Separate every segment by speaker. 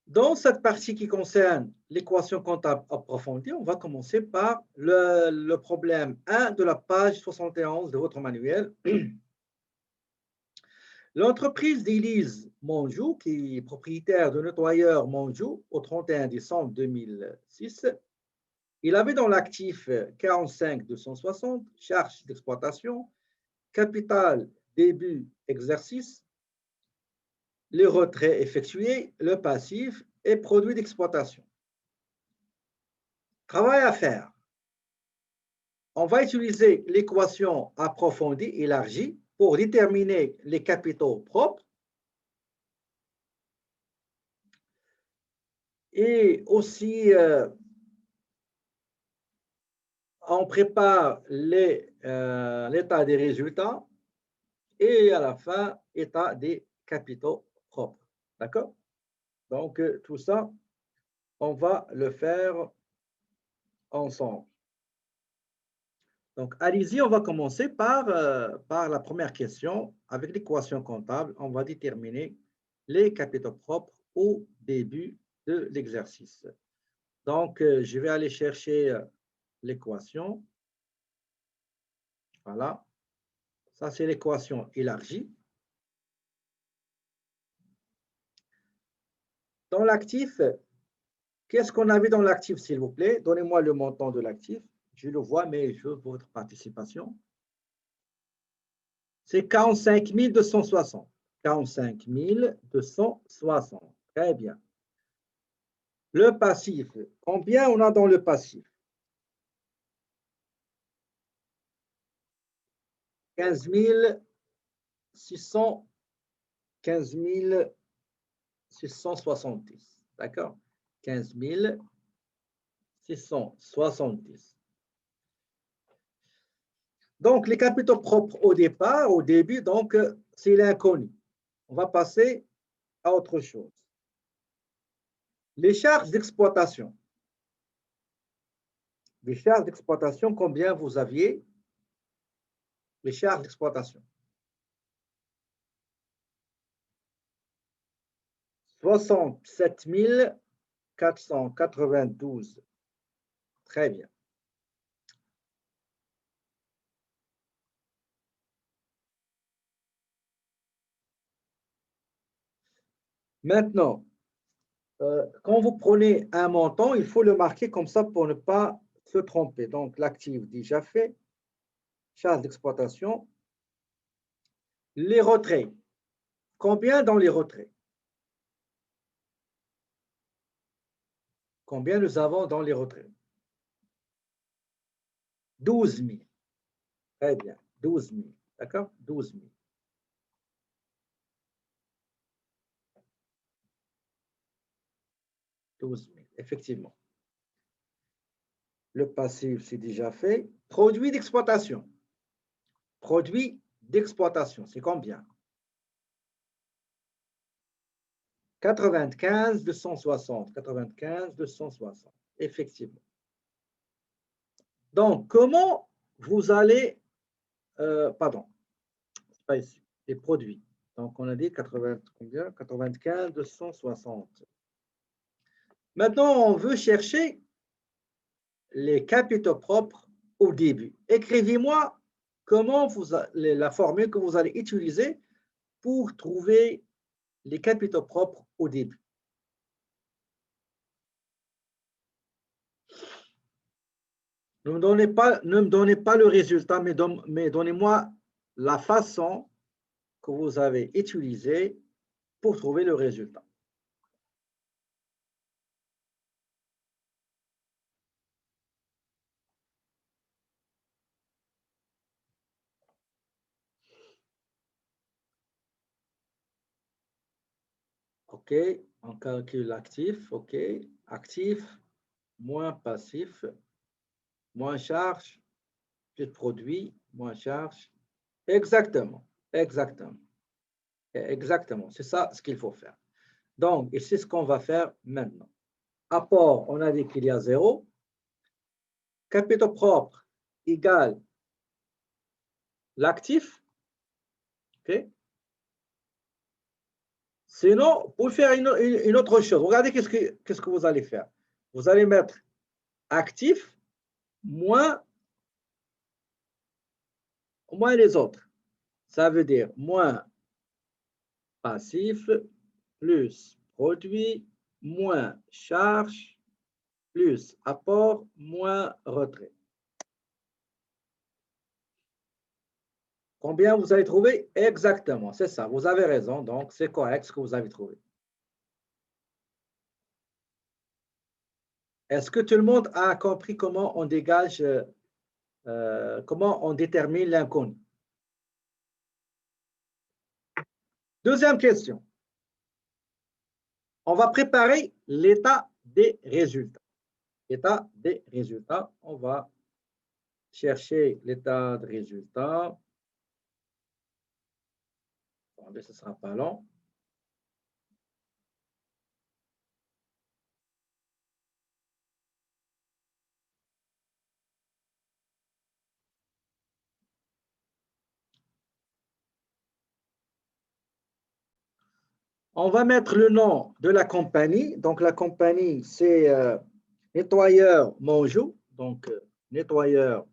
Speaker 1: Dans cette partie qui concerne l'équation comptable approfondie, on va commencer par le problème 1 de la page 71 de votre manuel. L'entreprise d'Élise Monjou, qui est propriétaire de nettoyeur Monjou au 31 décembre 2006, il avait dans l'actif 45 260, charges d'exploitation, capital début exercice, les retraits effectués, le passif et produits d'exploitation. Travail à faire. On va utiliser l'équation approfondie élargie pour déterminer les capitaux propres et aussi on prépare l'état des résultats et à la fin, état des capitaux propres. D'accord? Donc, tout ça, on va le faire ensemble. Donc, allez-y, on va commencer par la première question. Avec l'équation comptable, on va déterminer les capitaux propres au début de l'exercice. Donc, je vais aller chercher l'équation. Voilà. Ça, c'est l'équation élargie. Dans l'actif, qu'est-ce qu'on avait dans l'actif, s'il vous plaît? Donnez-moi le montant de l'actif. Je le vois, mais je veux votre participation. C'est 45 260. 45 260. Très bien. Le passif, combien on a dans le passif? 15 600, 15 670. D'accord? 15 670. Donc, les capitaux propres au départ, au début, donc, c'est l'inconnu. On va passer à autre chose. Les charges d'exploitation. Les charges d'exploitation, combien vous aviez? Les charges d'exploitation. 67 492. Très bien. Maintenant, quand vous prenez un montant, il faut le marquer comme ça pour ne pas se tromper. Donc, l'actif déjà fait, charge d'exploitation. Les retraits. Combien dans les retraits? Combien nous avons dans les retraits? 12 000. Très bien, 12 000. D'accord? 12 000. Effectivement. Le passif, c'est déjà fait. Produit d'exploitation. Produit d'exploitation, c'est combien? 95 260. 95 260. Effectivement. Donc, comment vous allez... pardon, c'est pas ici. Les produits. Donc, on a dit 80, combien? 95 260. Maintenant, on veut chercher les capitaux propres au début. Écrivez-moi comment la formule que vous allez utiliser pour trouver les capitaux propres au début. Ne me donnez pas le résultat, mais donnez-moi la façon que vous avez utilisée pour trouver le résultat. OK, on calcule l'actif. OK, actif moins passif, moins charge, plus produit, moins charge. Exactement, exactement, exactement. C'est ça ce qu'il faut faire. Donc, et c'est ce qu'on va faire maintenant. Apport, on a dit qu'il y a 0. Capitaux propres égale l'actif. OK. Sinon, vous pouvez faire une autre chose. Regardez qu'est-ce que vous allez faire. Vous allez mettre actif moins les autres. Ça veut dire moins passif plus produit moins charge plus apport moins retrait. Combien vous avez trouvé? Exactement, c'est ça. Vous avez raison, donc c'est correct ce que vous avez trouvé. Est-ce que tout le monde a compris comment on dégage, comment on détermine l'inconnu? Deuxième question. On va préparer l'état des résultats. L'état des résultats, on va chercher l'état de résultats. Attendez, ce ne sera pas long. On va mettre le nom de la compagnie. Donc, la compagnie, c'est Nettoyeur Mongeau. Donc, nettoyeur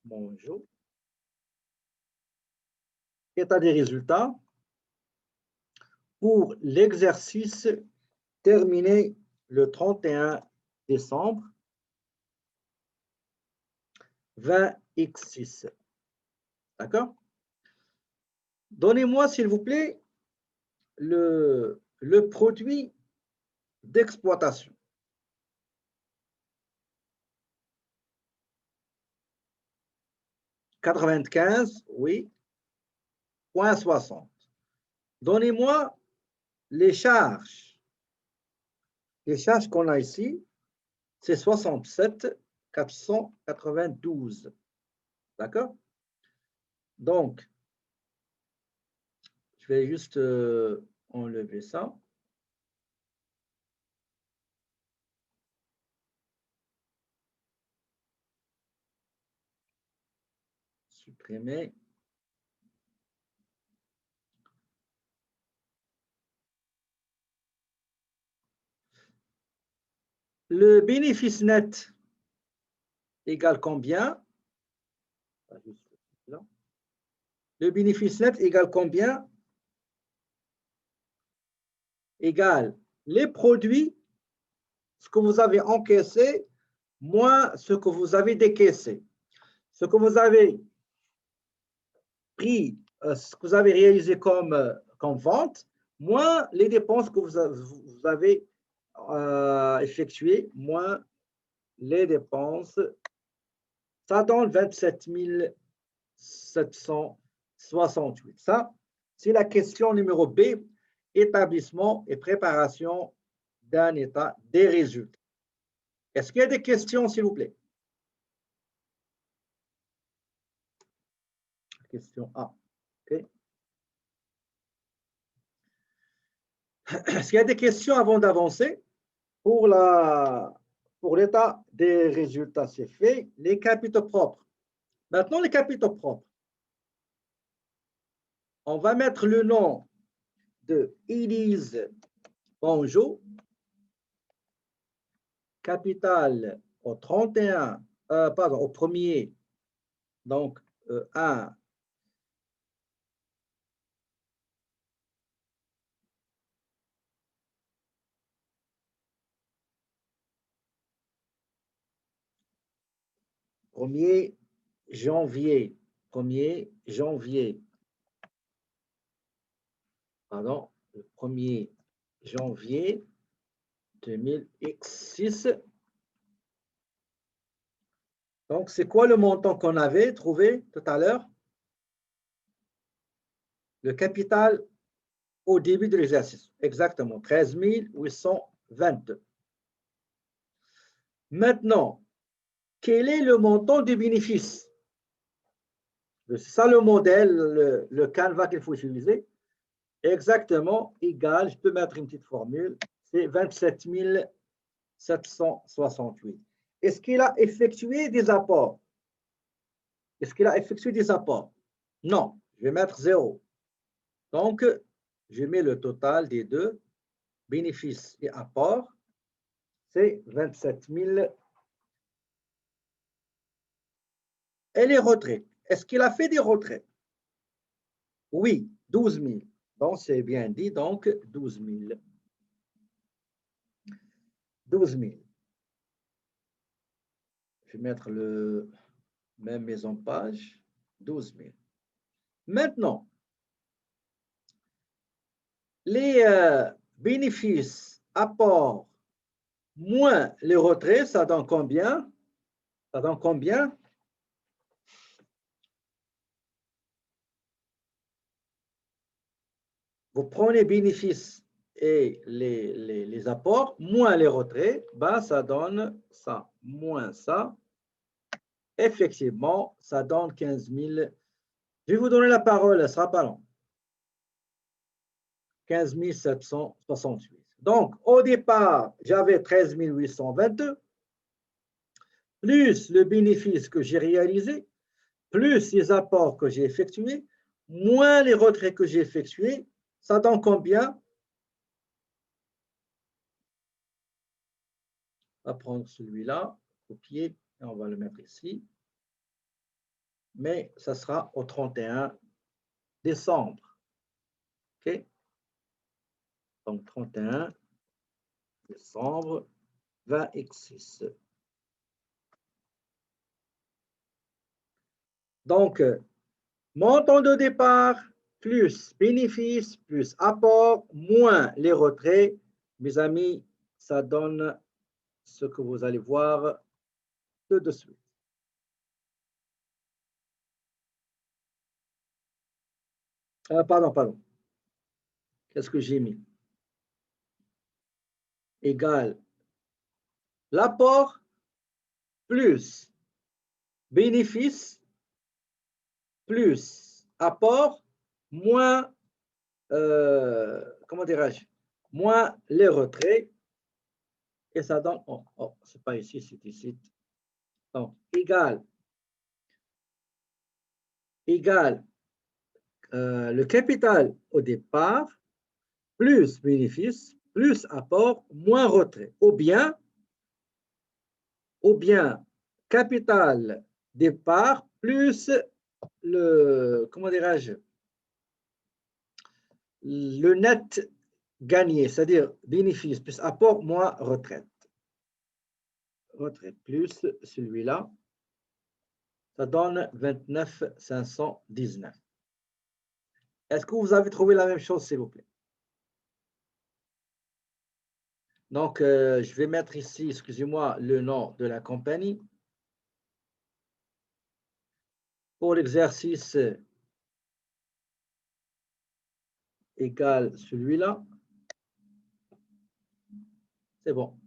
Speaker 1: Mongeau. État des résultats pour l'exercice terminé le 31 décembre 20x6. D'accord? Donnez-moi, s'il vous plaît, le produit d'exploitation. « 95, oui, point 60. Donnez-moi les charges. Les charges qu'on a ici, c'est 67 492. D'accord? Donc, je vais juste enlever ça. Supprimer. Le bénéfice net égale combien? Le bénéfice net égale combien? Égale les produits, ce que vous avez encaissé, moins ce que vous avez décaissé. Ce que vous avez pris, ce que vous avez réalisé comme vente, moins les dépenses que vous avez effectuées, moins les dépenses. Ça donne 27 768. Ça, c'est la question numéro B, établissement et préparation d'un état des résultats. Est-ce qu'il y a des questions, s'il vous plaît? Question A. Okay. Est-ce qu'il y a des questions avant d'avancer? Pour l'état des résultats, c'est fait. Les capitaux propres. Maintenant, les capitaux propres. On va mettre le nom de Élise Bonjour. Capital au 31, pardon, au premier. Donc, 1. Premier janvier. Pardon, le 1er janvier 2000x6. Donc, c'est quoi le montant qu'on avait trouvé tout à l'heure? Le capital au début de l'exercice. Exactement, 13 822. Maintenant, quel est le montant du bénéfice? C'est ça le modèle, le canevas qu'il faut utiliser. Exactement, égal, je peux mettre une petite formule, c'est 27 768. Est-ce qu'il a effectué des apports? Est-ce qu'il a effectué des apports? Non, je vais mettre 0. Donc, je mets le total des deux, bénéfices et apports, c'est 27 000. Et les retraits, est-ce qu'il a fait des retraits? Oui, 12 000. Donc, c'est bien dit, donc 12 000. 12 000. Je vais mettre le même maison page, 12 000. Maintenant, les bénéfices, apports, moins les retraits, ça donne combien? Ça donne combien? Vous prenez bénéfices et les apports, moins les retraits, ben, ça donne ça, moins ça. Effectivement, ça donne 15 000. Je vais vous donner la parole, elle ne sera pas longue. 15 768. Donc, au départ, j'avais 13 822, plus le bénéfice que j'ai réalisé, plus les apports que j'ai effectués, moins les retraits que j'ai effectués, ça donne combien? On va prendre celui-là, copier, et on va le mettre ici. Mais ça sera au 31 décembre. OK? Donc, 31 décembre, 20x6. Donc, montant de départ plus bénéfice plus apport moins les retraits. Mes amis, ça donne ce que vous allez voir tout de suite. Pardon. Qu'est-ce que j'ai mis? Égal l'apport plus bénéfice plus apport moins, comment dirais-je, moins les retraits. Et ça donne, c'est pas ici, c'est ici. Donc, égal le capital au départ, plus bénéfice, plus apport, moins retrait. Ou bien capital départ, plus comment dirais-je, le net gagné, c'est-à-dire bénéfice plus apport, moins retraite. Retraite plus celui-là, ça donne 29 519. Est-ce que vous avez trouvé la même chose, s'il vous plaît? Donc, je vais mettre ici, excusez-moi, le nom de la compagnie. Pour l'exercice égal celui-là, c'est bon.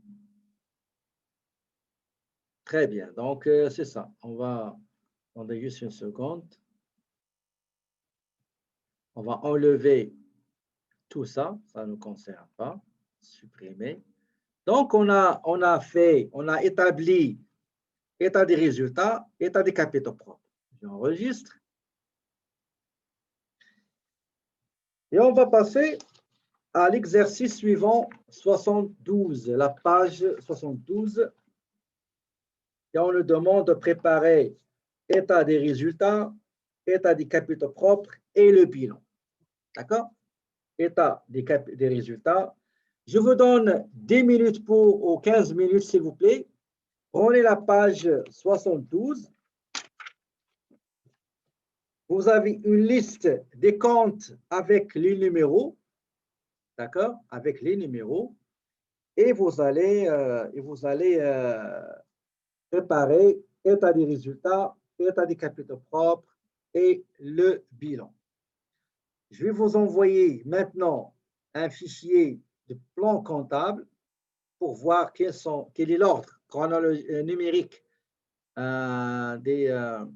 Speaker 1: Très bien. Donc, c'est ça. On va, attendez juste une seconde. On va enlever tout ça. Ça ne nous concerne pas. Supprimer. Donc, on a établi état des résultats, état des capitaux propres. J'enregistre. Et on va passer à l'exercice suivant, 72, la page 72. Et on nous demande de préparer état des résultats, état des capitaux propres et le bilan. D'accord? État des résultats. Je vous donne 10 minutes ou 15 minutes, s'il vous plaît. Prenez la page 72. Vous avez une liste des comptes avec les numéros. D'accord? Avec les numéros. Et vous allez préparer état des résultats, état des capitaux propres et le bilan. Je vais vous envoyer maintenant un fichier de plan comptable pour voir quel est l'ordre numérique de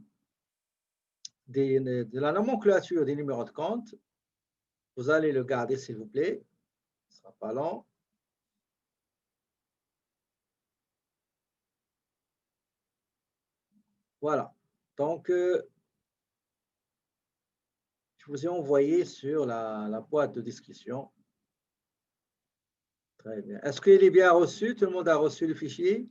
Speaker 1: la nomenclature des numéros de compte. Vous allez le garder, s'il vous plaît. Ce ne sera pas long. Voilà. Donc, Je vous ai envoyé sur la boîte de discussion. Très bien. Est-ce qu'il est bien reçu? Tout le monde a reçu le fichier?